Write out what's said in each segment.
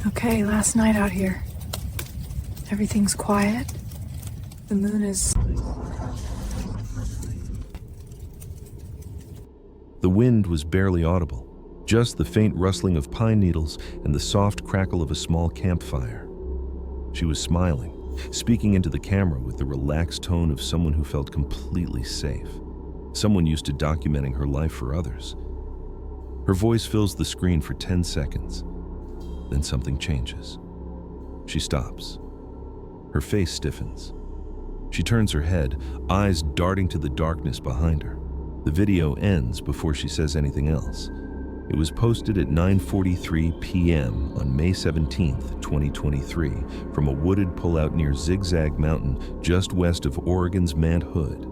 Okay, last night out here. Everything's quiet. The moon is... The wind was barely audible, just the faint rustling of pine needles and the soft crackle of a small campfire. She was smiling, speaking into the camera with the relaxed tone of someone who felt completely safe, someone used to documenting her life for others. Her voice fills the screen for 10 seconds. Then something changes. She stops. Her face stiffens. She turns her head, eyes darting to the darkness behind her. The video ends before she says anything else. It was posted at 9:43 p.m. on May 17, 2023, from a wooded pullout near Zigzag Mountain, just west of Oregon's Mount Hood.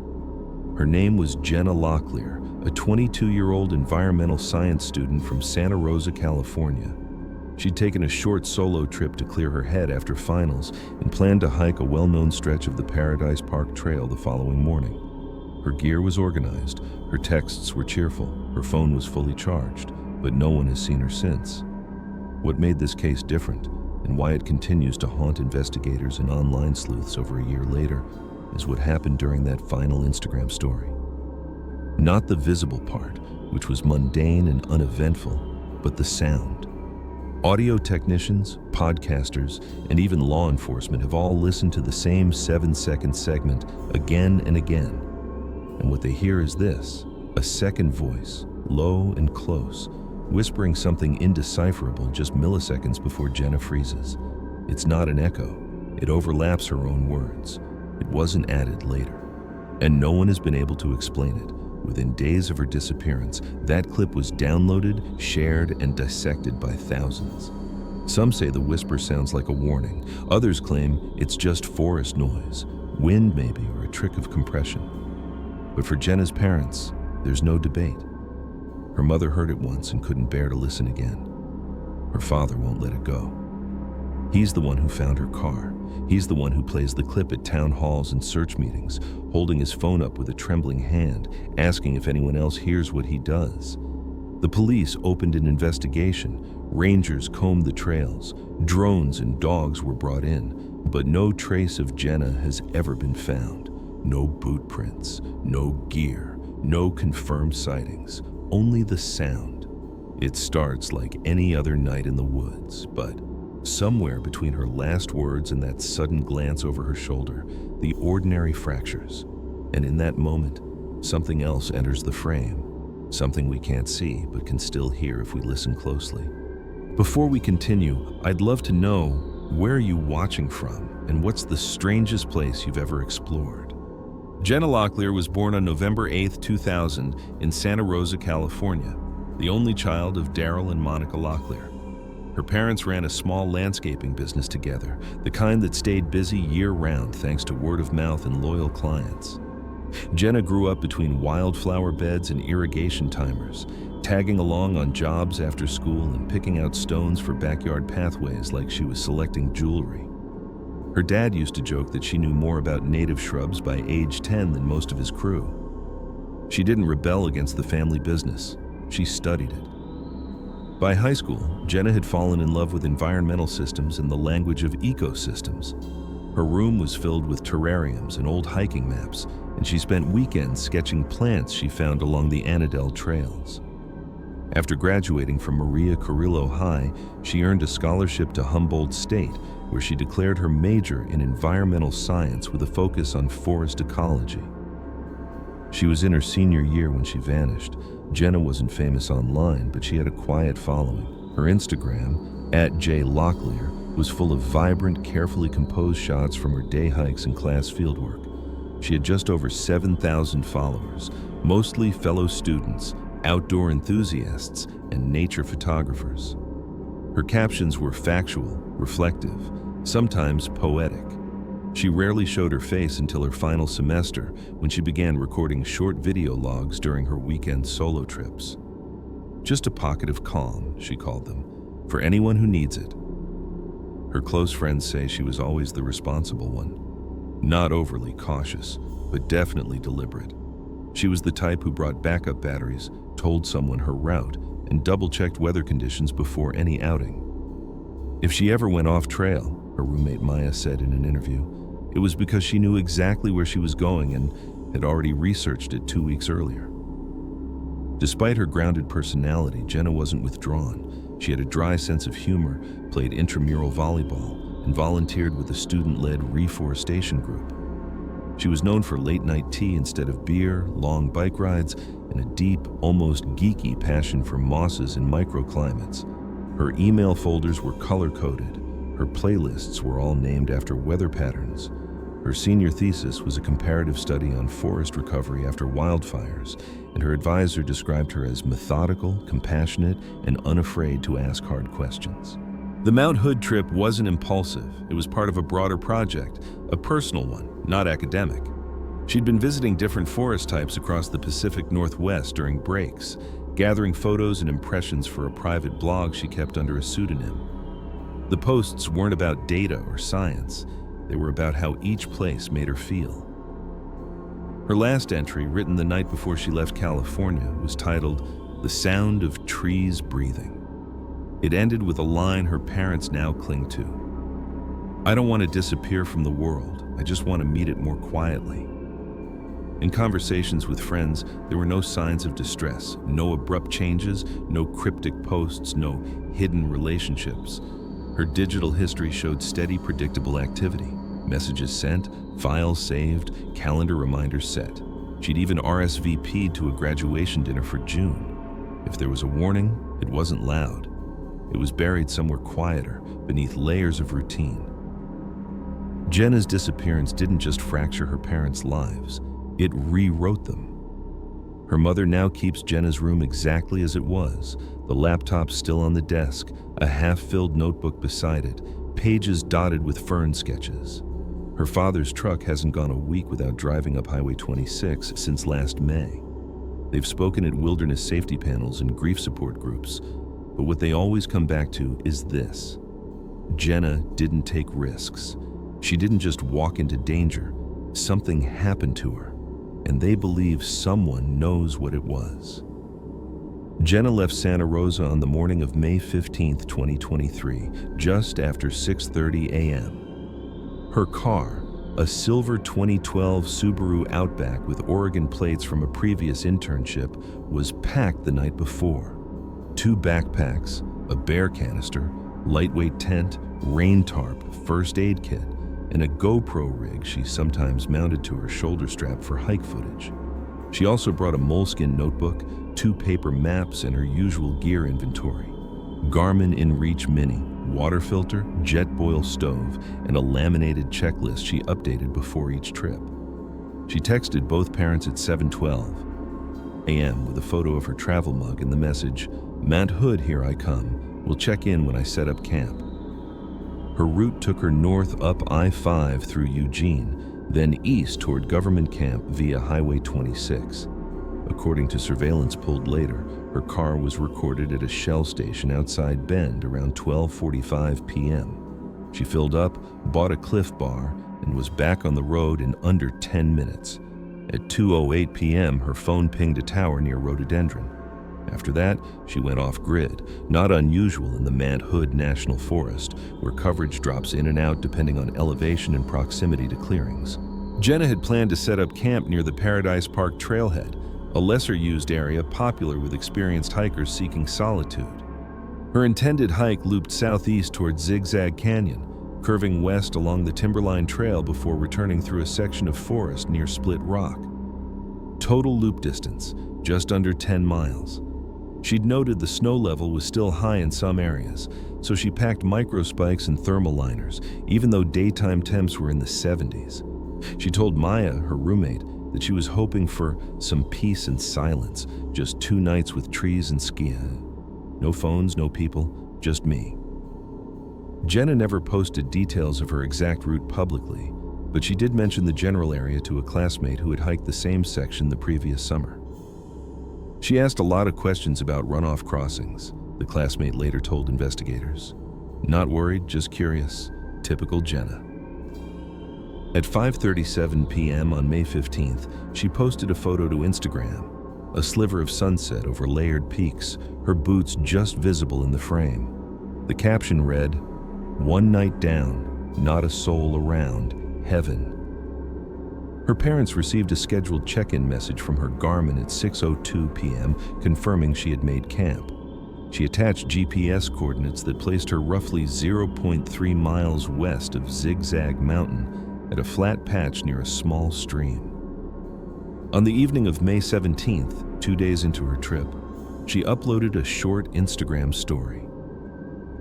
Her name was Jenna Locklear, a 22-year-old environmental science student from Santa Rosa, California. She'd taken a short solo trip to clear her head after finals and planned to hike a well-known stretch of the Paradise Park Trail the following morning. Her gear was organized, her texts were cheerful, her phone was fully charged, but no one has seen her since. What made this case different, and why it continues to haunt investigators and online sleuths over a year later, is what happened during that final Instagram story. Not the visible part, which was mundane and uneventful, but the sound. Audio technicians, podcasters, and even law enforcement have all listened to the same 7-second segment again and again. And what they hear is this, a second voice, low and close, whispering something indecipherable just milliseconds before Jenna freezes. It's not an echo. It overlaps her own words. It wasn't added later. And no one has been able to explain it. Within days of her disappearance, that clip was downloaded, shared, and dissected by thousands. Some say the whisper sounds like a warning. Others claim it's just forest noise, wind maybe, or a trick of compression. But for Jenna's parents, there's no debate. Her mother heard it once and couldn't bear to listen again. Her father won't let it go. He's the one who found her car. He's the one who plays the clip at town halls and search meetings, holding his phone up with a trembling hand, asking if anyone else hears what he does. The police opened an investigation. Rangers combed the trails. Drones and dogs were brought in, but no trace of Jenna has ever been found. No boot prints, no gear, no confirmed sightings, only the sound. It starts like any other night in the woods, but somewhere between her last words and that sudden glance over her shoulder, the ordinary fractures. And in that moment, something else enters the frame. Something we can't see, but can still hear if we listen closely. Before we continue, I'd love to know, where are you watching from, and what's the strangest place you've ever explored? Jenna Locklear was born on November 8, 2000, in Santa Rosa, California, the only child of Daryl and Monica Locklear. Her parents ran a small landscaping business together, the kind that stayed busy year-round thanks to word of mouth and loyal clients. Jenna grew up between wildflower beds and irrigation timers, tagging along on jobs after school and picking out stones for backyard pathways like she was selecting jewelry. Her dad used to joke that she knew more about native shrubs by age 10 than most of his crew. She didn't rebel against the family business. She studied it. By high school, Jenna had fallen in love with environmental systems and the language of ecosystems. Her room was filled with terrariums and old hiking maps, and she spent weekends sketching plants she found along the Annandale trails. After graduating from Maria Carrillo High, she earned a scholarship to Humboldt State, where she declared her major in environmental science with a focus on forest ecology. She was in her senior year when she vanished. Jenna wasn't famous online, but she had a quiet following. Her Instagram, @JLocklear, was full of vibrant, carefully composed shots from her day hikes and class fieldwork. She had just over 7,000 followers, mostly fellow students, outdoor enthusiasts, and nature photographers. Her captions were factual, reflective, sometimes poetic. She rarely showed her face until her final semester, when she began recording short video logs during her weekend solo trips. Just a pocket of calm, she called them, for anyone who needs it. Her close friends say she was always the responsible one. Not overly cautious, but definitely deliberate. She was the type who brought backup batteries, told someone her route, and double-checked weather conditions before any outing. If she ever went off trail, her roommate Maya said in an interview, it was because she knew exactly where she was going and had already researched it 2 weeks earlier. Despite her grounded personality, Jenna wasn't withdrawn. She had a dry sense of humor, played intramural volleyball, and volunteered with a student-led reforestation group. She was known for late-night tea instead of beer, long bike rides, and a deep, almost geeky passion for mosses and microclimates. Her email folders were color-coded. Her playlists were all named after weather patterns. Her senior thesis was a comparative study on forest recovery after wildfires, and her advisor described her as methodical, compassionate, and unafraid to ask hard questions. The Mount Hood trip wasn't impulsive. It was part of a broader project, a personal one, not academic. She'd been visiting different forest types across the Pacific Northwest during breaks, gathering photos and impressions for a private blog she kept under a pseudonym. The posts weren't about data or science. They were about how each place made her feel. Her last entry, written the night before she left California, was titled "The Sound of Trees Breathing." It ended with a line her parents now cling to. "I don't want to disappear from the world. I just want to meet it more quietly." In conversations with friends, there were no signs of distress, no abrupt changes, no cryptic posts, no hidden relationships. Her digital history showed steady, predictable activity. Messages sent, files saved, calendar reminders set. She'd even RSVP'd to a graduation dinner for June. If there was a warning, it wasn't loud. It was buried somewhere quieter, beneath layers of routine. Jenna's disappearance didn't just fracture her parents' lives, it rewrote them. Her mother now keeps Jenna's room exactly as it was, the laptop still on the desk, a half-filled notebook beside it, pages dotted with fern sketches. Her father's truck hasn't gone a week without driving up Highway 26 since last May. They've spoken at wilderness safety panels and grief support groups, but what they always come back to is this: Jenna didn't take risks. She didn't just walk into danger. Something happened to her, and they believe someone knows what it was. Jenna left Santa Rosa on the morning of May 15, 2023, just after 6:30 a.m. Her car, a silver 2012 Subaru Outback with Oregon plates from a previous internship, was packed the night before. 2 backpacks, a bear canister, lightweight tent, rain tarp, first aid kit, and a GoPro rig she sometimes mounted to her shoulder strap for hike footage. She also brought a moleskin notebook, 2 paper maps, and her usual gear inventory: Garmin InReach Mini, water filter, jet boil stove, and a laminated checklist she updated before each trip. She texted both parents at 7:12 a.m. with a photo of her travel mug and the message, "Mount Hood, here I come. We'll check in when I set up camp." Her route took her north up I-5 through Eugene, then east toward Government Camp via Highway 26. According to surveillance pulled later, her car was recorded at a Shell station outside Bend around 12:45 p.m. She filled up, bought a Cliff Bar, and was back on the road in under 10 minutes. At 2:08 p.m., her phone pinged a tower near Rhododendron. After that, she went off-grid, not unusual in the Mount Hood National Forest, where coverage drops in and out depending on elevation and proximity to clearings. Jenna had planned to set up camp near the Paradise Park trailhead, a lesser-used area popular with experienced hikers seeking solitude. Her intended hike looped southeast toward Zigzag Canyon, curving west along the Timberline Trail before returning through a section of forest near Split Rock. Total loop distance, just under 10 miles. She'd noted the snow level was still high in some areas, so she packed microspikes and thermal liners, even though daytime temps were in the 70s. She told Maya, her roommate, that she was hoping for some peace and silence, just 2 nights with trees and skiing. No phones, no people, just me. Jenna never posted details of her exact route publicly, but she did mention the general area to a classmate who had hiked the same section the previous summer. She asked a lot of questions about runoff crossings, the classmate later told investigators. Not worried, just curious. Typical Jenna. At 5:37 p.m. on May 15th, she posted a photo to Instagram, a sliver of sunset over layered peaks, her boots just visible in the frame. The caption read, One night down, not a soul around, heaven. Her parents received a scheduled check-in message from her Garmin at 6:02 p.m. confirming she had made camp. She attached GPS coordinates that placed her roughly 0.3 miles west of Zigzag Mountain at a flat patch near a small stream. On the evening of May 17th, 2 days into her trip, she uploaded a short Instagram story.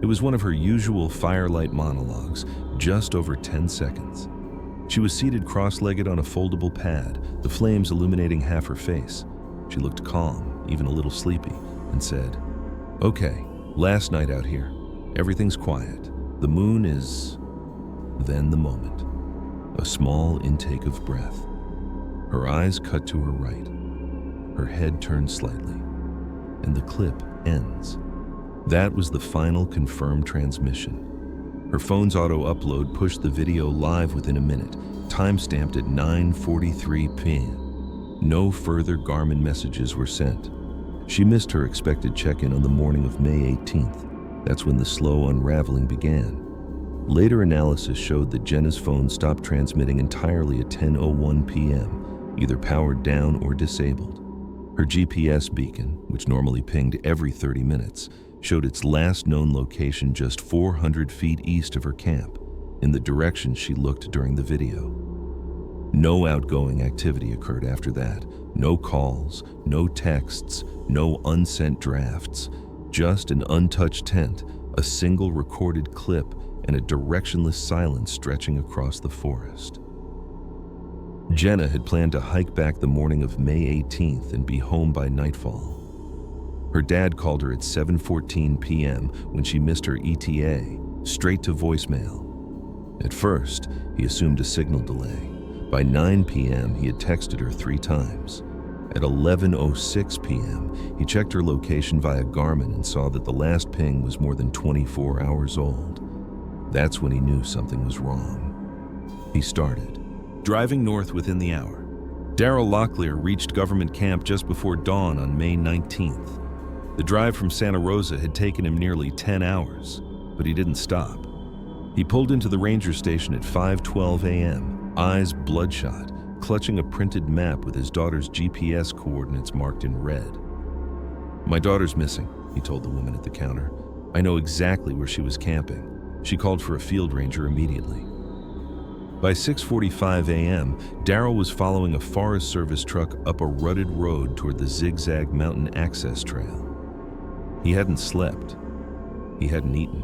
It was one of her usual firelight monologues, just over 10 seconds. She was seated cross-legged on a foldable pad, the flames illuminating half her face. She looked calm, even a little sleepy, and said, "Okay, last night out here. Everything's quiet. The moon is..." Then the moment. A small intake of breath. Her eyes cut to her right. Her head turns slightly, and the clip ends. That was the final confirmed transmission. Her phone's auto-upload pushed the video live within a minute, time-stamped at 9:43 p.m. No further Garmin messages were sent. She missed her expected check-in on the morning of May 18th. That's when the slow unraveling began. Later analysis showed that Jenna's phone stopped transmitting entirely at 10:01 p.m., either powered down or disabled. Her GPS beacon, which normally pinged every 30 minutes, showed its last known location just 400 feet east of her camp, in the direction she looked during the video. No outgoing activity occurred after that. No calls, no texts, no unsent drafts, just an untouched tent, a single recorded clip, and a directionless silence stretching across the forest. Jenna had planned to hike back the morning of May 18th and be home by nightfall. Her dad called her at 7:14 p.m. when she missed her ETA, straight to voicemail. At first, he assumed a signal delay. By 9 p.m., he had texted her 3 times. At 11:06 p.m., he checked her location via Garmin and saw that the last ping was more than 24 hours old. That's when he knew something was wrong. He started driving north within the hour. Daryl Locklear reached government camp just before dawn on May 19th. The drive from Santa Rosa had taken him nearly 10 hours, but he didn't stop. He pulled into the ranger station at 5:12 a.m., eyes bloodshot, clutching a printed map with his daughter's GPS coordinates marked in red. "My daughter's missing," he told the woman at the counter. "I know exactly where she was camping." She called for a field ranger immediately. By 6:45 a.m., Daryl was following a Forest Service truck up a rutted road toward the Zigzag Mountain access trail. He hadn't slept. He hadn't eaten.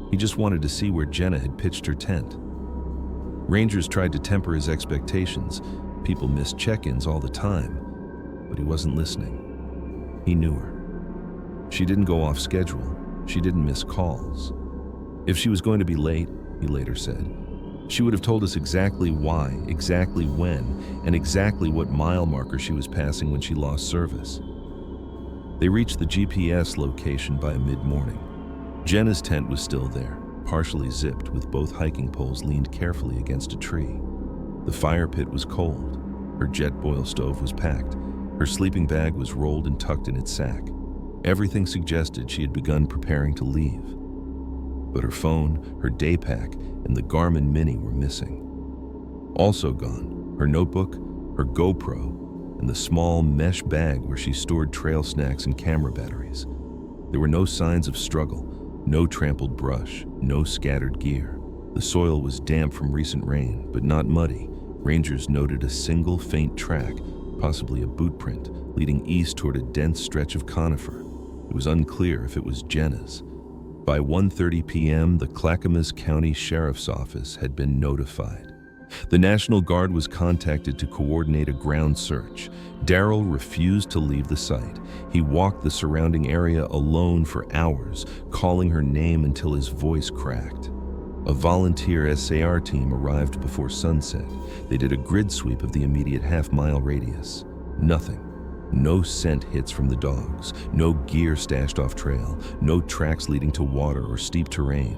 He just wanted to see where Jenna had pitched her tent. Rangers tried to temper his expectations. People missed check-ins all the time, but he wasn't listening. He knew her. She didn't go off schedule. She didn't miss calls. If she was going to be late, he later said, she would have told us exactly why, exactly when, and exactly what mile marker she was passing when she lost service. They reached the GPS location by mid-morning. Jenna's tent was still there, partially zipped with both hiking poles leaned carefully against a tree. The fire pit was cold. Her jet boil stove was packed. Her sleeping bag was rolled and tucked in its sack. Everything suggested she had begun preparing to leave. But her phone, her day pack, and the Garmin Mini were missing. Also gone, her notebook, her GoPro, and the small mesh bag where she stored trail snacks and camera batteries. There were no signs of struggle, no trampled brush, no scattered gear. The soil was damp from recent rain, but not muddy. Rangers noted a single faint track, possibly a boot print, leading east toward a dense stretch of conifer. It was unclear if it was Jenna's. By 1:30 p.m., the Clackamas County Sheriff's Office had been notified. The National Guard was contacted to coordinate a ground search. Daryl refused to leave the site. He walked the surrounding area alone for hours, calling her name until his voice cracked. A volunteer SAR team arrived before sunset. They did a grid sweep of the immediate half-mile radius. Nothing. No scent hits from the dogs, no gear stashed off trail, no tracks leading to water or steep terrain.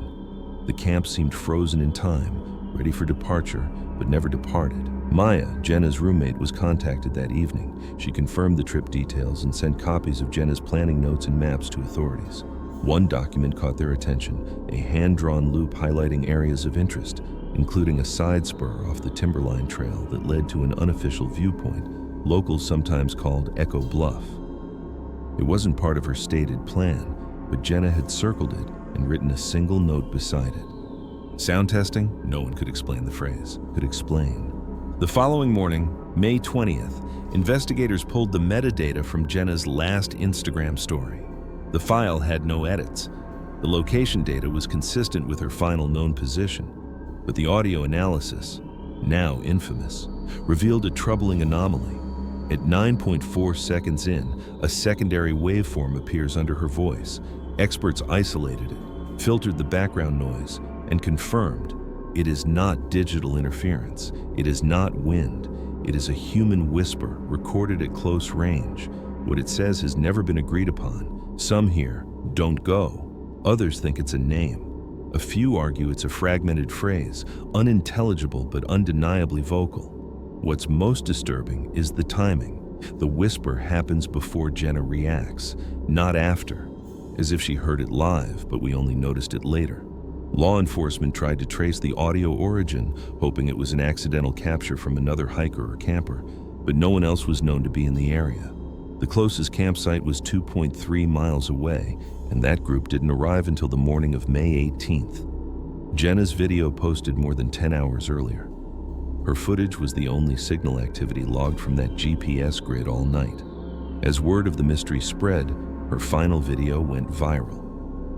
The camp seemed frozen in time, ready for departure, but never departed. Maya, Jenna's roommate, was contacted that evening. She confirmed the trip details and sent copies of Jenna's planning notes and maps to authorities. One document caught their attention, a hand-drawn loop highlighting areas of interest, including a side spur off the Timberline Trail that led to an unofficial viewpoint, locals sometimes called Echo Bluff. It wasn't part of her stated plan, but Jenna had circled it and written a single note beside it. Sound testing? No one could explain the phrase. Could explain. The following morning, May 20th, investigators pulled the metadata from Jenna's last Instagram story. The file had no edits. The location data was consistent with her final known position, but the audio analysis, now infamous, revealed a troubling anomaly. At 9.4 seconds in, a secondary waveform appears under her voice. Experts isolated it, filtered the background noise, and confirmed it is not digital interference. It is not wind. It is a human whisper recorded at close range. What it says has never been agreed upon. Some hear, "Don't go." Others think it's a name. A few argue it's a fragmented phrase, unintelligible but undeniably vocal. What's most disturbing is the timing. The whisper happens before Jenna reacts, not after, as if she heard it live, but we only noticed it later. Law enforcement tried to trace the audio origin, hoping it was an accidental capture from another hiker or camper, but no one else was known to be in the area. The closest campsite was 2.3 miles away, and that group didn't arrive until the morning of May 18th. Jenna's video posted more than 10 hours earlier. Her footage was the only signal activity logged from that GPS grid all night. As word of the mystery spread, her final video went viral.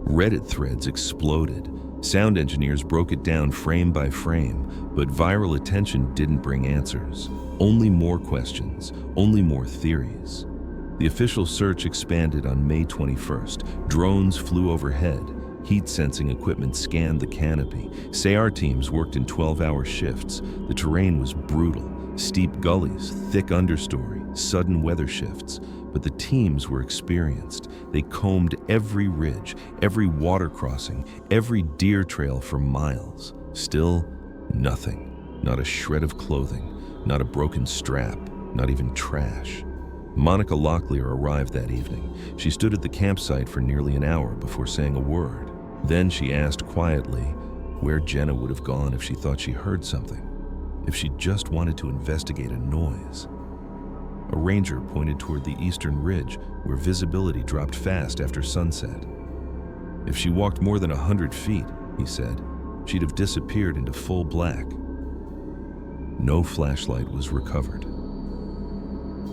Reddit threads exploded. Sound engineers broke it down frame by frame, but viral attention didn't bring answers. Only more questions, only more theories. The official search expanded on May 21st. Drones flew overhead. Heat-sensing equipment scanned the canopy. SAR teams worked in 12-hour shifts. The terrain was brutal. Steep gullies, thick understory, sudden weather shifts. But the teams were experienced. They combed every ridge, every water crossing, every deer trail for miles. Still, nothing. Not a shred of clothing, not a broken strap, not even trash. Monica Locklear arrived that evening. She stood at the campsite for nearly an hour before saying a word. Then she asked quietly where Jenna would have gone if she thought she heard something, if she just wanted to investigate a noise. A ranger pointed toward the eastern ridge, where visibility dropped fast after sunset. If she walked more than 100 feet, he said, she'd have disappeared into full black. No flashlight was recovered.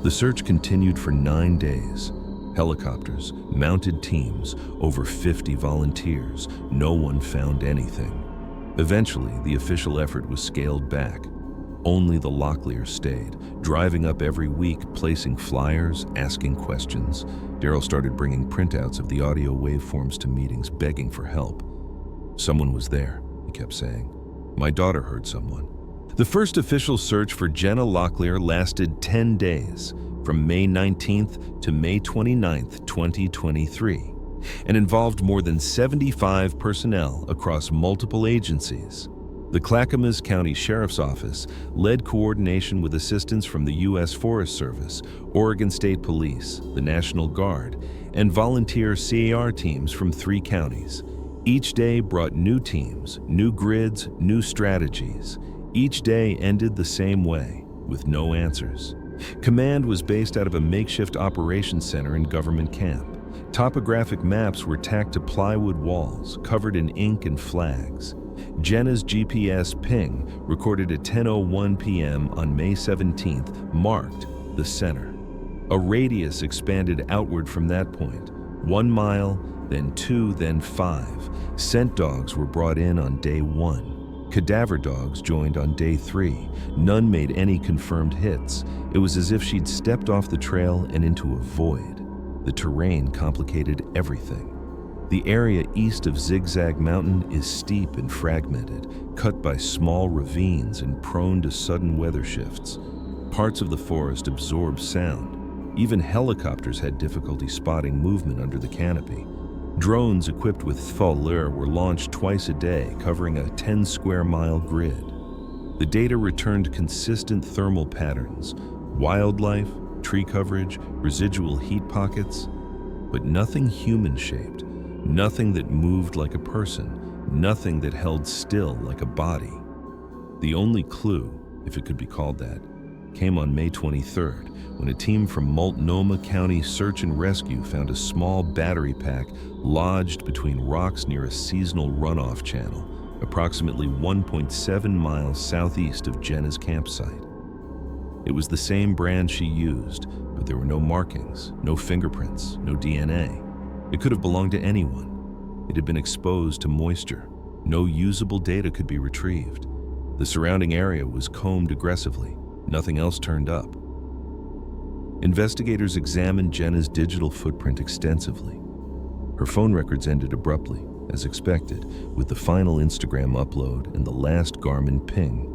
The search continued for 9 days. Helicopters, mounted teams, over 50 volunteers. No one found anything. Eventually, the official effort was scaled back. Only the Locklears stayed, driving up every week, placing flyers, asking questions. Daryl started bringing printouts of the audio waveforms to meetings, begging for help. Someone was there, he kept saying. My daughter heard someone. The first official search for Jenna Locklear lasted 10 days, from May 19th to May 29th, 2023, and involved more than 75 personnel across multiple agencies. The Clackamas County Sheriff's Office led coordination with assistance from the U.S. Forest Service, Oregon State Police, the National Guard, and volunteer CAR teams from 3 counties. Each day brought new teams, new grids, new strategies. Each day ended the same way, with no answers. Command was based out of a makeshift operations center in Government Camp. Topographic maps were tacked to plywood walls, covered in ink and flags. Jenna's GPS ping, recorded at 10:01 p.m. on May 17th, marked the center. A radius expanded outward from that point. 1 mile, then 2, then 5. Scent dogs were brought in on day 1. Cadaver dogs joined on day 3. None made any confirmed hits. It was as if she'd stepped off the trail and into a void. The terrain complicated everything. The area east of Zigzag Mountain is steep and fragmented, cut by small ravines and prone to sudden weather shifts. Parts of the forest absorb sound. Even helicopters had difficulty spotting movement under the canopy. Drones equipped with FOLR were launched twice a day, covering a 10-square-mile grid. The data returned consistent thermal patterns, wildlife, tree coverage, residual heat pockets, but nothing human-shaped. Nothing that moved like a person, nothing that held still like a body. The only clue, if it could be called that, came on May 23rd, when a team from Multnomah County Search and Rescue found a small battery pack lodged between rocks near a seasonal runoff channel, approximately 1.7 miles southeast of Jenna's campsite. It was the same brand she used, but there were no markings, no fingerprints, no DNA. It could have belonged to anyone. It had been exposed to moisture. No usable data could be retrieved. The surrounding area was combed aggressively. Nothing else turned up. Investigators examined Jenna's digital footprint extensively. Her phone records ended abruptly, as expected, with the final Instagram upload and the last Garmin ping.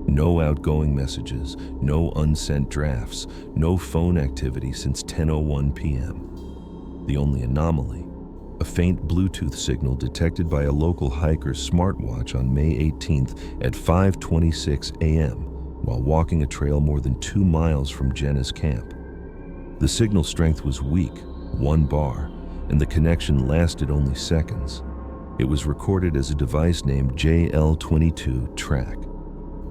No outgoing messages, no unsent drafts, no phone activity since 10:01 p.m. The only anomaly, a faint Bluetooth signal detected by a local hiker's smartwatch on May 18th at 5:26 a.m. while walking a trail more than 2 miles from Jenna's camp. The signal strength was weak, 1 bar, and the connection lasted only seconds. It was recorded as a device named JL22 Track.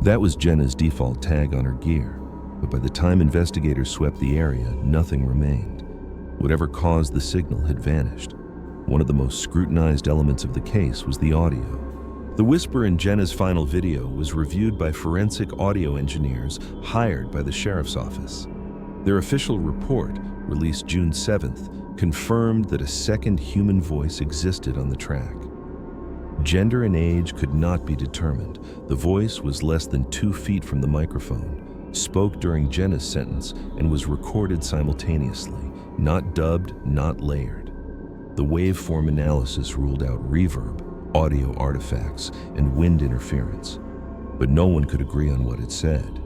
That was Jenna's default tag on her gear, but by the time investigators swept the area, nothing remained. Whatever caused the signal had vanished. One of the most scrutinized elements of the case was the audio. The whisper in Jenna's final video was reviewed by forensic audio engineers hired by the sheriff's office. Their official report, released June 7th, confirmed that a second human voice existed on the track. Gender and age could not be determined. The voice was less than 2 feet from the microphone, spoke during Jenna's sentence, and was recorded simultaneously, not dubbed, not layered. The waveform analysis ruled out reverb, audio artifacts, and wind interference, but no one could agree on what it said.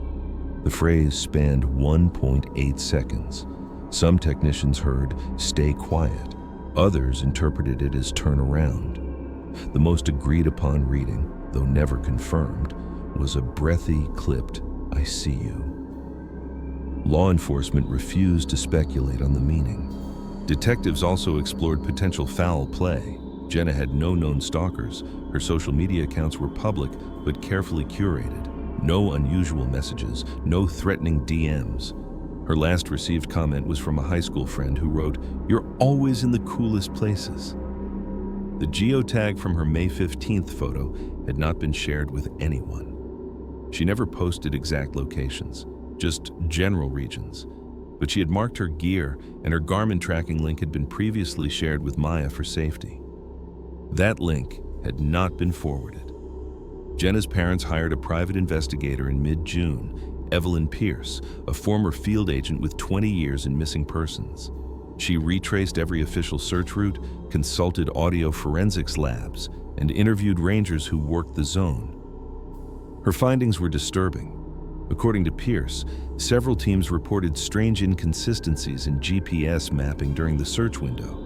The phrase spanned 1.8 seconds. Some technicians heard, "Stay quiet." Others interpreted it as "turn around." The most agreed upon reading, though never confirmed, was a breathy, clipped, "I see you." Law enforcement refused to speculate on the meaning. Detectives also explored potential foul play. Jenna had no known stalkers. Her social media accounts were public, but carefully curated. No unusual messages, no threatening DMs. Her last received comment was from a high school friend who wrote, "You're always in the coolest places." The geotag from her May 15th photo had not been shared with anyone. She never posted exact locations, just general regions. But she had marked her gear, and her Garmin tracking link had been previously shared with Maya for safety. That link had not been forwarded. Jenna's parents hired a private investigator in mid-June, Evelyn Pierce, a former field agent with 20 years in missing persons. She retraced every official search route, consulted audio forensics labs, and interviewed rangers who worked the zone. Her findings were disturbing. According to Pierce, several teams reported strange inconsistencies in GPS mapping during the search window.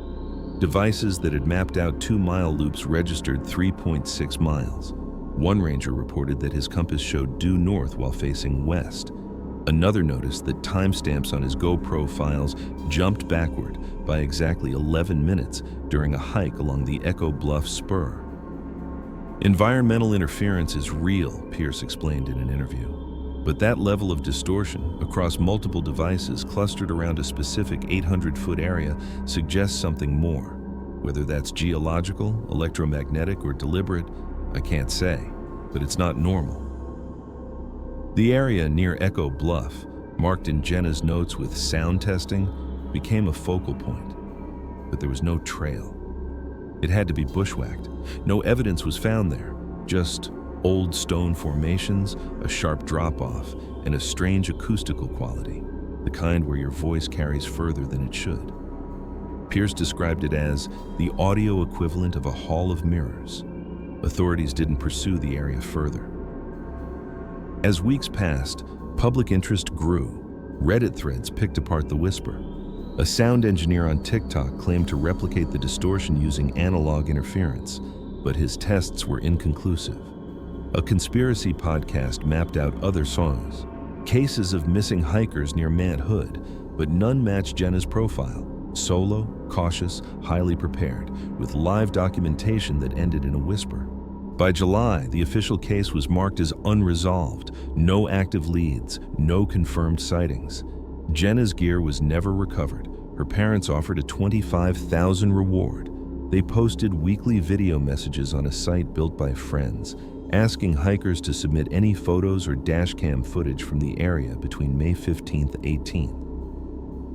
Devices that had mapped out 2-mile loops registered 3.6 miles. One ranger reported that his compass showed due north while facing west. Another noticed that timestamps on his GoPro files jumped backward by exactly 11 minutes during a hike along the Echo Bluff Spur. Environmental interference is real, Pierce explained in an interview. But that level of distortion across multiple devices clustered around a specific 800-foot area suggests something more. Whether that's geological, electromagnetic, or deliberate, I can't say, but it's not normal. The area near Echo Bluff, marked in Jenna's notes with sound testing, became a focal point. But there was no trail. It had to be bushwhacked. No evidence was found there, just old stone formations, a sharp drop-off, and a strange acoustical quality, the kind where your voice carries further than it should. Pierce described it as the audio equivalent of a hall of mirrors. Authorities didn't pursue the area further. As weeks passed, public interest grew. Reddit threads picked apart the whisper. A sound engineer on TikTok claimed to replicate the distortion using analog interference, but his tests were inconclusive. A conspiracy podcast mapped out other songs, cases of missing hikers near Mount Hood, but none matched Jenna's profile. Solo, cautious, highly prepared, with live documentation that ended in a whisper. By July, the official case was marked as unresolved, no active leads, no confirmed sightings. Jenna's gear was never recovered. Her parents offered a $25,000 reward. They posted weekly video messages on a site built by friends, asking hikers to submit any photos or dashcam footage from the area between May 15th and 18th.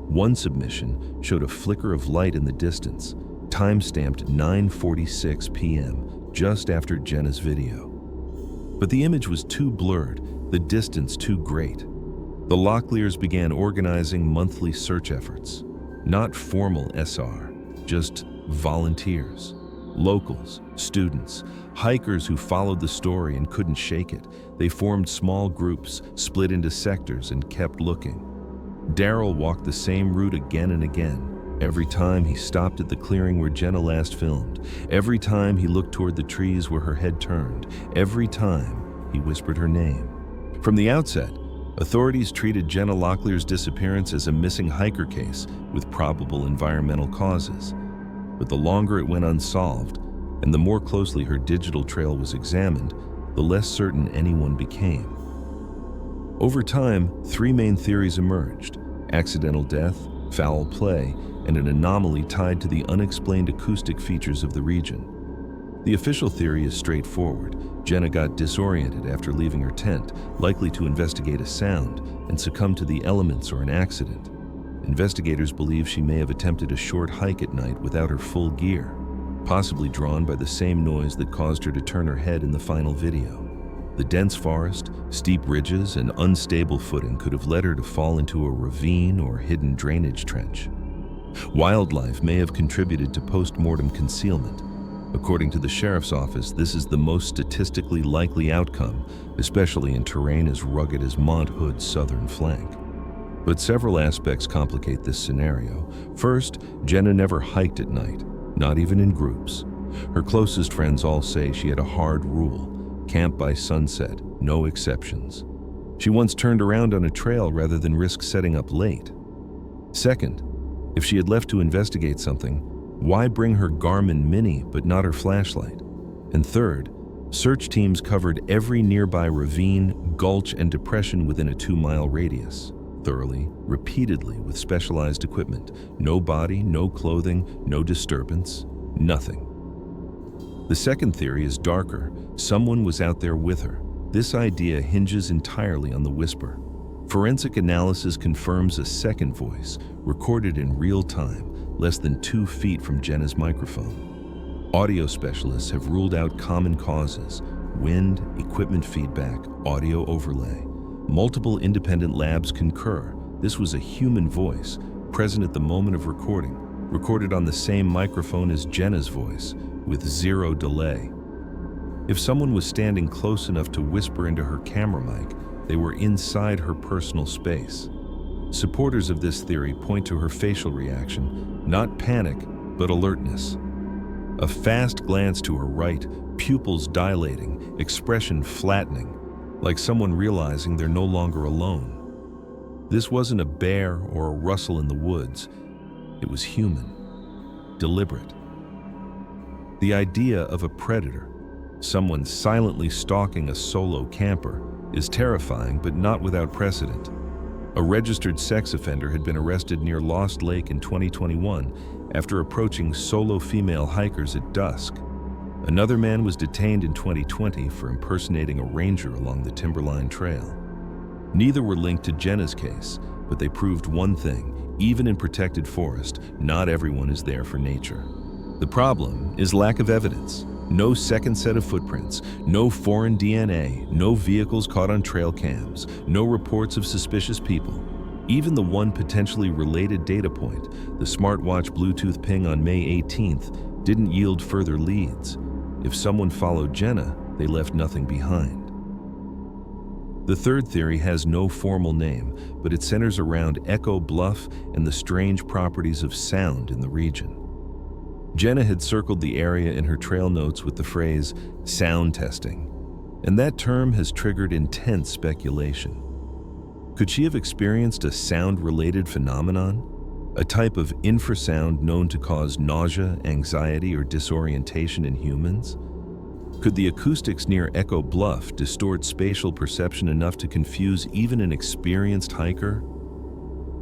One submission showed a flicker of light in the distance, time-stamped 9:46 p.m., just after Jenna's video. But the image was too blurred, the distance too great. The Locklears began organizing monthly search efforts. Not formal SR, just volunteers, locals, students, hikers who followed the story and couldn't shake it. They formed small groups, split into sectors, and kept looking. Daryl walked the same route again and again. Every time he stopped at the clearing where Jenna last filmed, every time he looked toward the trees where her head turned, every time he whispered her name. From the outset, authorities treated Jenna Locklear's disappearance as a missing hiker case with probable environmental causes. But the longer it went unsolved, and the more closely her digital trail was examined, the less certain anyone became. Over time, three main theories emerged: accidental death, foul play, and an anomaly tied to the unexplained acoustic features of the region. The official theory is straightforward. Jenna got disoriented after leaving her tent, likely to investigate a sound, and succumbed to the elements or an accident. Investigators believe she may have attempted a short hike at night without her full gear, possibly drawn by the same noise that caused her to turn her head in the final video. The dense forest, steep ridges, and unstable footing could have led her to fall into a ravine or hidden drainage trench. Wildlife may have contributed to post-mortem concealment. According to the sheriff's office, this is the most statistically likely outcome, especially in terrain as rugged as Mount Hood's southern flank. But several aspects complicate this scenario. First, Jenna never hiked at night, not even in groups. Her closest friends all say she had a hard rule: camp by sunset, no exceptions. She once turned around on a trail rather than risk setting up late. Second, if she had left to investigate something, why bring her Garmin Mini but not her flashlight? And third, search teams covered every nearby ravine, gulch, and depression within a 2-mile radius, thoroughly, repeatedly, with specialized equipment. No body, no clothing, no disturbance, nothing. The second theory is darker. Someone was out there with her. This idea hinges entirely on the whisper. Forensic analysis confirms a second voice, recorded in real time, less than 2 feet from Jenna's microphone. Audio specialists have ruled out common causes: wind, equipment feedback, audio overlay. Multiple independent labs concur. This was a human voice, present at the moment of recording, recorded on the same microphone as Jenna's voice, with 0 delay. If someone was standing close enough to whisper into her camera mic, they were inside her personal space. Supporters of this theory point to her facial reaction, not panic, but alertness. A fast glance to her right, pupils dilating, expression flattening, like someone realizing they're no longer alone. This wasn't a bear or a rustle in the woods. It was human, deliberate. The idea of a predator, someone silently stalking a solo camper, is terrifying but not without precedent. A registered sex offender had been arrested near Lost Lake in 2021 after approaching solo female hikers at dusk. Another man was detained in 2020 for impersonating a ranger along the Timberline Trail. Neither were linked to Jenna's case, but they proved one thing: even in protected forest, not everyone is there for nature. The problem is lack of evidence. No second set of footprints, no foreign DNA, no vehicles caught on trail cams, no reports of suspicious people. Even the one potentially related data point, the smartwatch Bluetooth ping on May 18th, didn't yield further leads. If someone followed Jenna, they left nothing behind. The third theory has no formal name, but it centers around Echo Bluff and the strange properties of sound in the region. Jenna had circled the area in her trail notes with the phrase sound testing, and that term has triggered intense speculation. Could she have experienced a sound-related phenomenon? a type of infrasound known to cause nausea, anxiety, or disorientation in humans? Could the acoustics near Echo Bluff distort spatial perception enough to confuse even an experienced hiker?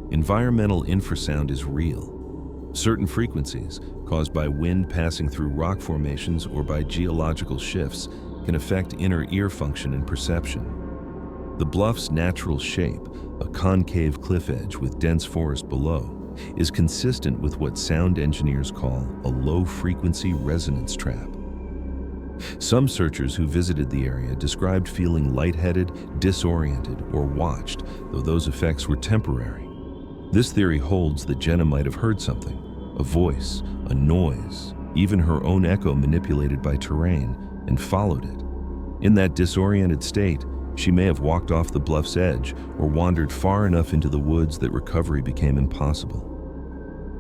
Environmental infrasound is real. Certain frequencies, caused by wind passing through rock formations or by geological shifts, can affect inner ear function and perception. The bluff's natural shape, a concave cliff edge with dense forest below, is consistent with what sound engineers call a low-frequency resonance trap. Some searchers who visited the area described feeling lightheaded, disoriented, or watched, though those effects were temporary. This theory holds that Jenna might have heard something, a voice, a noise, even her own echo manipulated by terrain, and followed it. In that disoriented state, she may have walked off the bluff's edge or wandered far enough into the woods that recovery became impossible.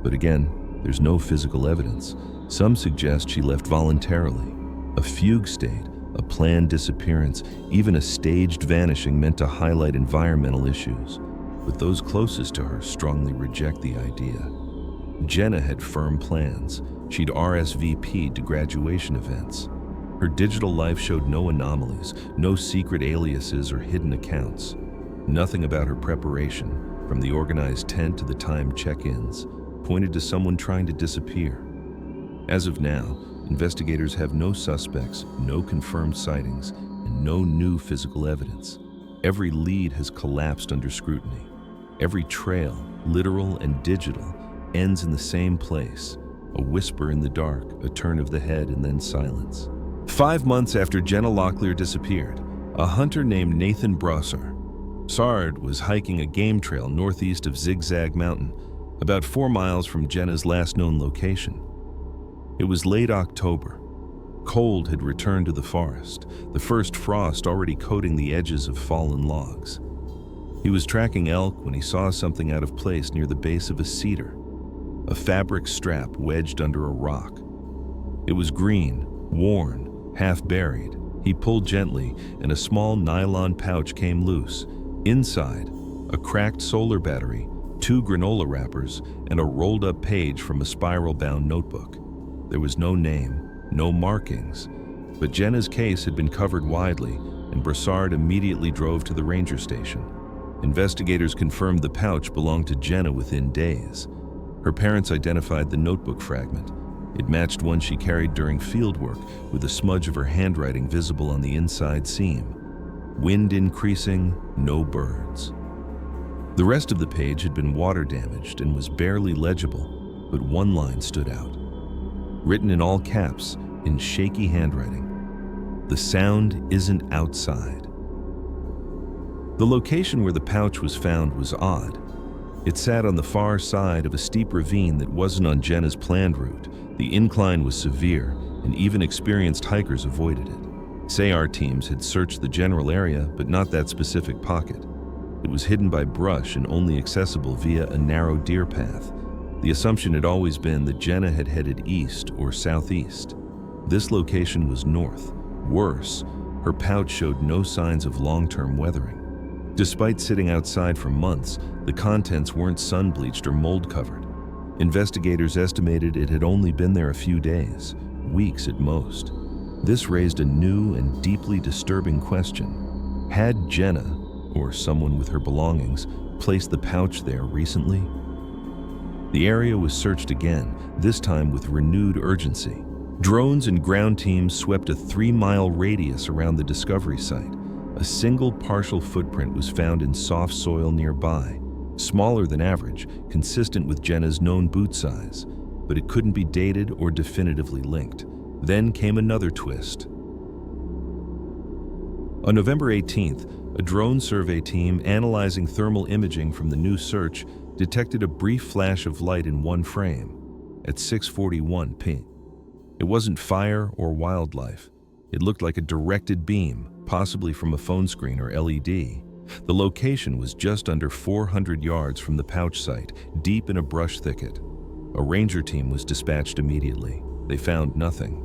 But again, there's no physical evidence. Some suggest she left voluntarily. A fugue state, a planned disappearance, even a staged vanishing meant to highlight environmental issues. But those closest to her strongly reject the idea. Jenna had firm plans. She'd RSVP'd to graduation events. Her digital life showed no anomalies, no secret aliases or hidden accounts. Nothing about her preparation, from the organized tent to the timed check-ins, pointed to someone trying to disappear. As of now, investigators have no suspects, no confirmed sightings, and no new physical evidence. Every lead has collapsed under scrutiny. Every trail, literal and digital, ends in the same place, a whisper in the dark, a turn of the head, and then silence. 5 months after Jenna Locklear disappeared, a hunter named Nathan Brossard was hiking a game trail northeast of Zigzag Mountain, about 4 miles from Jenna's last known location. It was late October. Cold had returned to the forest, the first frost already coating the edges of fallen logs. He was tracking elk when he saw something out of place near the base of a cedar, a fabric strap wedged under a rock. It was green, worn, half buried. He pulled gently, and a small nylon pouch came loose. Inside, a cracked solar battery, 2 granola wrappers, and a rolled-up page from a spiral-bound notebook. There was no name, no markings, but Jenna's case had been covered widely, and Brossard immediately drove to the ranger station. Investigators confirmed the pouch belonged to Jenna within days. Her parents identified the notebook fragment. It matched one she carried during fieldwork, with a smudge of her handwriting visible on the inside seam. Wind increasing, no birds. The rest of the page had been water damaged and was barely legible, but one line stood out. Written in all caps, in shaky handwriting, "The sound isn't outside." The location where the pouch was found was odd. It sat on the far side of a steep ravine that wasn't on Jenna's planned route. The incline was severe, and even experienced hikers avoided it. SAR teams had searched the general area, but not that specific pocket. It was hidden by brush and only accessible via a narrow deer path. The assumption had always been that Jenna had headed east or southeast. This location was north. Worse, her pouch showed no signs of long-term weathering. Despite sitting outside for months, the contents weren't sun-bleached or mold-covered. Investigators estimated it had only been there a few days, weeks at most. This raised a new and deeply disturbing question. Had Jenna, or someone with her belongings, placed the pouch there recently? The area was searched again, this time with renewed urgency. Drones and ground teams swept a 3-mile radius around the discovery site. A single partial footprint was found in soft soil nearby, smaller than average, consistent with Jenna's known boot size, but it couldn't be dated or definitively linked. Then came another twist. On November 18th, a drone survey team analyzing thermal imaging from the new search detected a brief flash of light in one frame at 6:41 p.m. It wasn't fire or wildlife. It looked like a directed beam, possibly from a phone screen or LED. The location was just under 400 yards from the pouch site, deep in a brush thicket. A ranger team was dispatched immediately. They found nothing,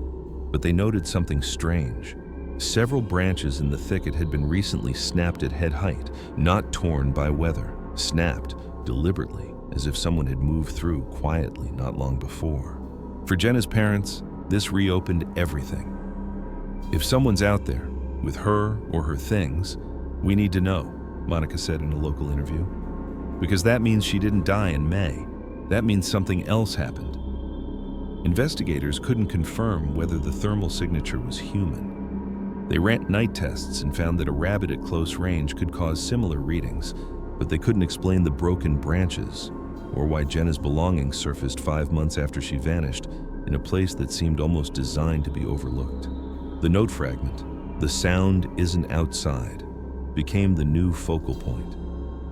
but they noted something strange. Several branches in the thicket had been recently snapped at head height, not torn by weather, snapped deliberately. as if someone had moved through quietly not long before. For Jenna's parents, this reopened everything. "If someone's out there, with her or her things, we need to know," Monica said in a local interview. "Because that means she didn't die in May. That means something else happened." Investigators couldn't confirm whether the thermal signature was human. They ran night tests and found that a rabbit at close range could cause similar readings, but they couldn't explain the broken branches or why Jenna's belongings surfaced 5 months after she vanished in a place that seemed almost designed to be overlooked. The note fragment, "The sound isn't outside," became the new focal point.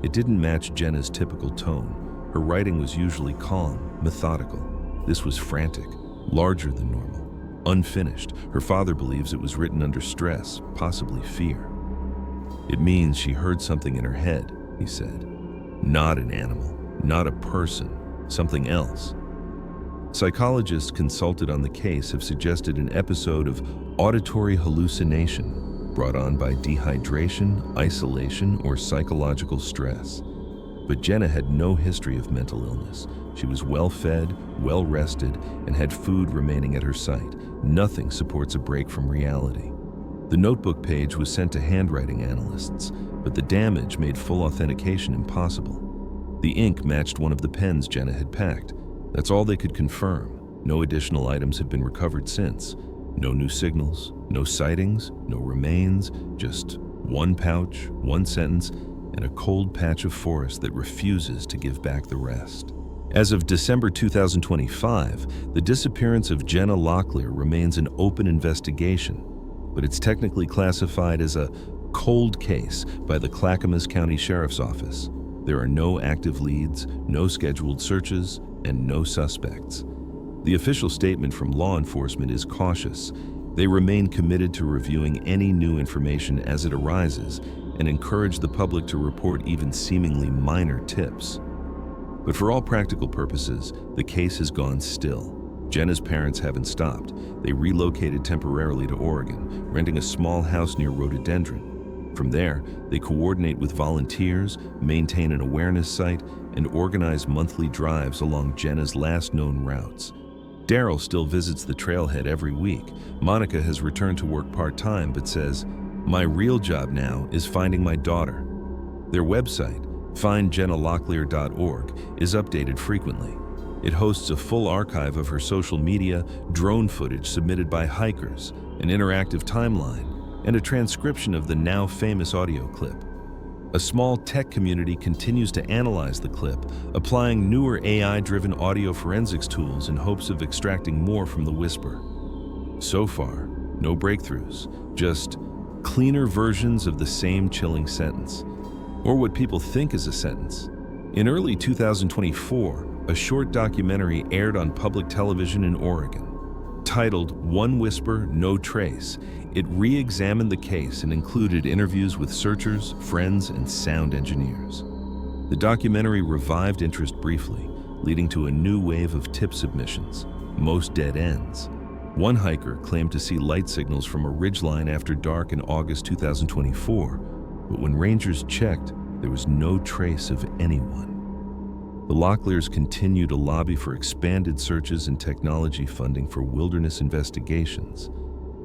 It didn't match Jenna's typical tone. Her writing was usually calm, methodical. This was frantic, larger than normal, unfinished. Her father believes it was written under stress, possibly fear. "It means she heard something in her head," he said. "Not an animal, not a person, something else." Psychologists consulted on the case have suggested an episode of auditory hallucination brought on by dehydration, isolation, or psychological stress. But Jenna had no history of mental illness. She was well-fed, well-rested, and had food remaining at her site. Nothing supports a break from reality. The notebook page was sent to handwriting analysts, but the damage made full authentication impossible. The ink matched one of the pens Jenna had packed. That's all they could confirm. No additional items have been recovered since. No new signals, no sightings, no remains, just one pouch, one sentence, and a cold patch of forest that refuses to give back the rest. As of December 2025, the disappearance of Jenna Locklear remains an open investigation, but it's technically classified as a cold case by the Clackamas County Sheriff's Office. There are no active leads, no scheduled searches, and no suspects. The official statement from law enforcement is cautious. They remain committed to reviewing any new information as it arises and encourage the public to report even seemingly minor tips. But for all practical purposes, the case has gone still. Jenna's parents haven't stopped. They relocated temporarily to Oregon, renting a small house near rhododendron. From there, they coordinate with volunteers, maintain an awareness site, and organize monthly drives along Jenna's last known routes. Daryl still visits the trailhead every week. Monica has returned to work part-time but says, "My real job now is finding my daughter." Their website, findjennalocklear.org, is updated frequently. It hosts a full archive of her social media, drone footage submitted by hikers, an interactive timeline, and a transcription of the now famous audio clip. A small tech community continues to analyze the clip, applying newer AI-driven audio forensics tools in hopes of extracting more from the whisper. So far, no breakthroughs, just cleaner versions of the same chilling sentence, or what people think is a sentence. In early 2024, a short documentary aired on public television in Oregon. Titled "One Whisper, No Trace," it re-examined the case and included interviews with searchers, friends, and sound engineers. The documentary revived interest briefly, leading to a new wave of tip submissions, most dead ends. One hiker claimed to see light signals from a ridgeline after dark in August 2024, but when rangers checked, there was no trace of anyone. The Locklears continue to lobby for expanded searches and technology funding for wilderness investigations.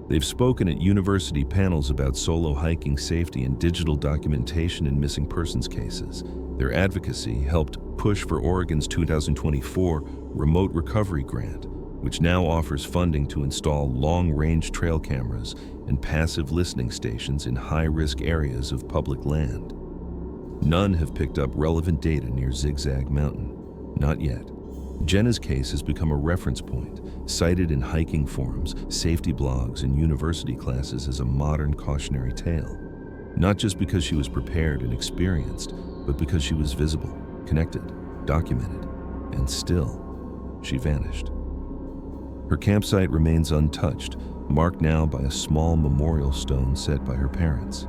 They've spoken at university panels about solo hiking safety and digital documentation in missing persons cases. Their advocacy helped push for Oregon's 2024 Remote Recovery Grant, which now offers funding to install long-range trail cameras and passive listening stations in high-risk areas of public land. None have picked up relevant data near Zigzag Mountain. Not yet. Jenna's case has become a reference point, cited in hiking forums, safety blogs, and university classes as a modern cautionary tale. Not just because she was prepared and experienced, but because she was visible, connected, documented, and still, she vanished. Her campsite remains untouched, marked now by a small memorial stone set by her parents.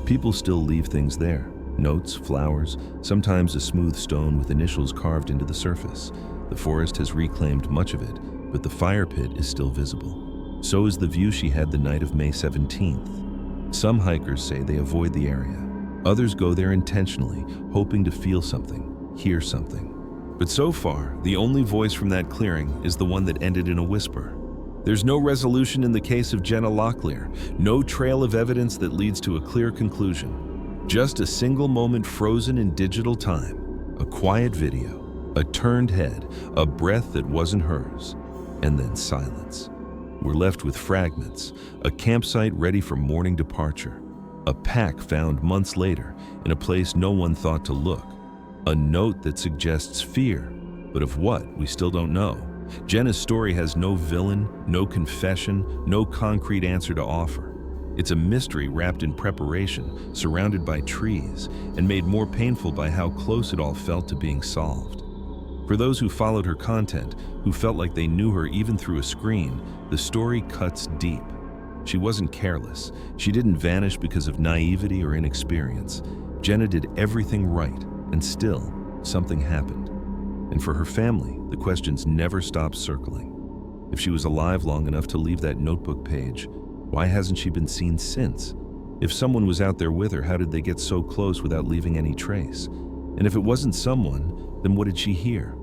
People still leave things there. Notes, flowers, sometimes a smooth stone with initials carved into the surface. The forest has reclaimed much of it, but the fire pit is still visible. So is the view she had the night of May 17th. Some hikers say they avoid the area. Others go there intentionally, hoping to feel something, hear something. But so far, the only voice from that clearing is the one that ended in a whisper. There's no resolution in the case of Jenna Locklear, no trail of evidence that leads to a clear conclusion. Just a single moment frozen in digital time, a quiet video, a turned head, a breath that wasn't hers, and then silence. We're left with fragments, a campsite ready for morning departure, a pack found months later in a place no one thought to look, a note that suggests fear, but of what, we still don't know. Jenna's story has no villain, no confession, no concrete answer to offer. It's a mystery wrapped in preparation, surrounded by trees, and made more painful by how close it all felt to being solved. For those who followed her content, who felt like they knew her even through a screen, the story cuts deep. She wasn't careless. She didn't vanish because of naivety or inexperience. Jenna did everything right, and still, something happened. And for her family, the questions never stopped circling. If she was alive long enough to leave that notebook page, why hasn't she been seen since? If someone was out there with her, how did they get so close without leaving any trace? And if it wasn't someone, then what did she hear?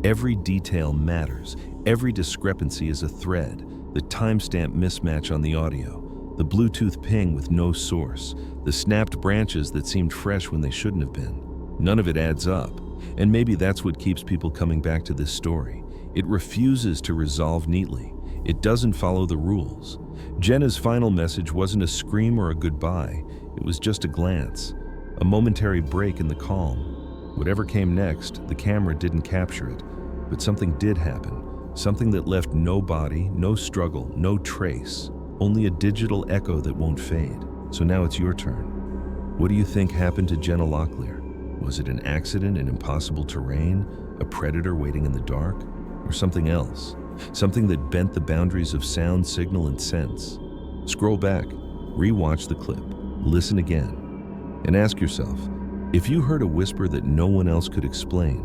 Every detail matters. Every discrepancy is a thread. The timestamp mismatch on the audio, the Bluetooth ping with no source, the snapped branches that seemed fresh when they shouldn't have been. None of it adds up. And maybe that's what keeps people coming back to this story. It refuses to resolve neatly. It doesn't follow the rules. Jenna's final message wasn't a scream or a goodbye. It was just a glance, a momentary break in the calm. Whatever came next, the camera didn't capture it. But something did happen. Something that left no body, no struggle, no trace. Only a digital echo that won't fade. So now it's your turn. What do you think happened to Jenna Locklear? Was it an accident in impossible terrain, a predator waiting in the dark, or something else? Something that bent the boundaries of sound, signal, and sense? Scroll back, rewatch the clip, listen again, and ask yourself, if you heard a whisper that no one else could explain,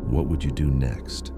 what would you do next?